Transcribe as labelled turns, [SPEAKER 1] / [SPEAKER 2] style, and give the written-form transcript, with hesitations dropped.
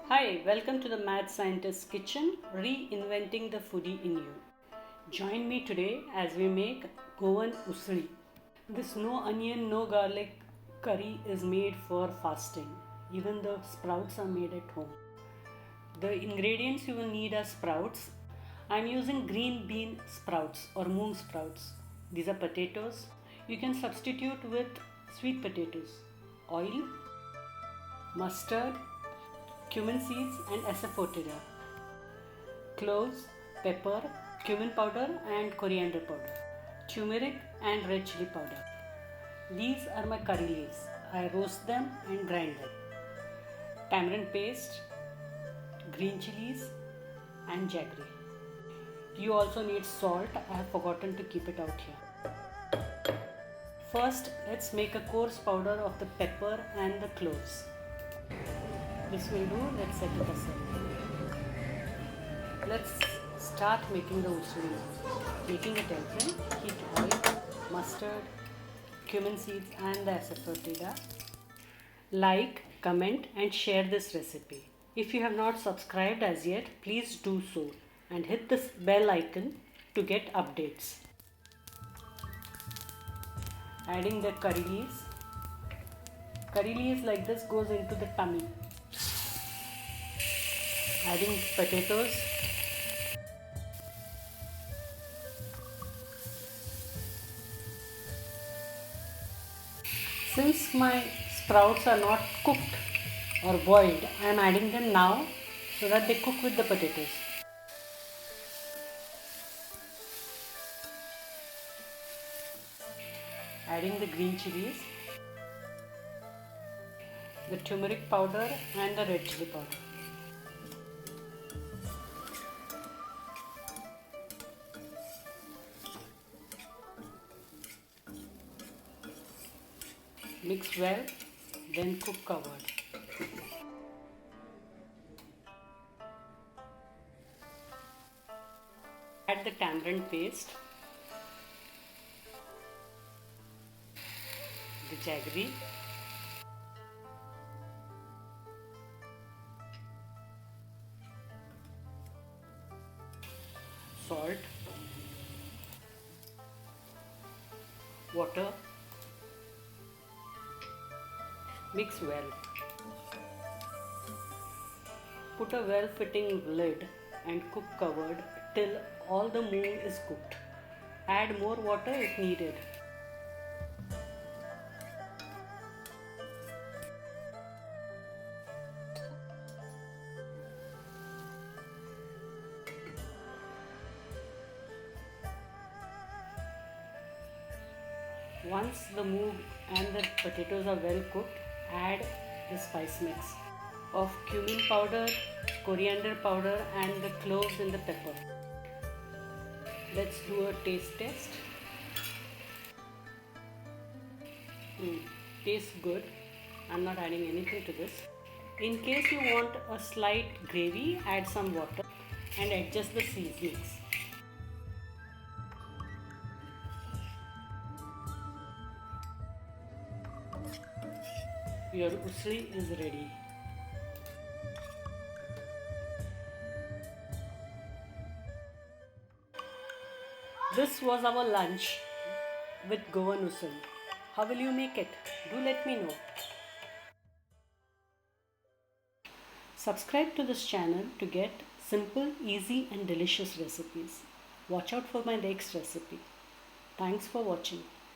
[SPEAKER 1] Hi, welcome to the Mad Scientist's Kitchen, reinventing the foodie in you. Join me today as we make Goan Usali. This no onion, no garlic curry is made for fasting. Even the sprouts are made at home. The ingredients you will need are sprouts. I am using green bean sprouts or Moong sprouts. These are potatoes. You can substitute with sweet potatoes, oil, mustard, cumin seeds and asafoetida, cloves, pepper, cumin powder and coriander powder, turmeric and red chilli powder. These are my curry leaves. I roast them and grind them. Tamarind paste, green chillies and jaggery. You also need salt. I have forgotten to keep it out here. First, let's make a coarse powder of the pepper and the cloves. This will do. Let's set it aside. Let's start making the usali. Making it helpful. Heat oil, mustard, cumin seeds and the asafoetida. Like, comment and share this recipe. If you have not subscribed as yet, please do so and hit this bell icon to get updates. Adding the curry leaves. Curry leaves like this goes into the tummy. Adding potatoes. Since my sprouts are not cooked or boiled, I am adding them now so that they cook with the potatoes. Adding the green chilies, the turmeric powder and the red chili powder. Mix well, then cook covered. Add the tamarind paste, the jaggery, salt, water. Mix well. Put a well-fitting lid and cook covered till all the moong is cooked. Add more water if needed. Once the moong and the potatoes are well cooked, add the spice mix of cumin powder, coriander powder and the cloves and the pepper. Let's do a taste test. Tastes good. I'm not adding anything to this. In case you want a slight gravy, add some water and adjust the seasonings. Your usali is ready. This was our lunch with Goan Usali. How will you make it? Do let me know. Subscribe to this channel to get simple, easy and delicious recipes. Watch out for my next recipe. Thanks for watching.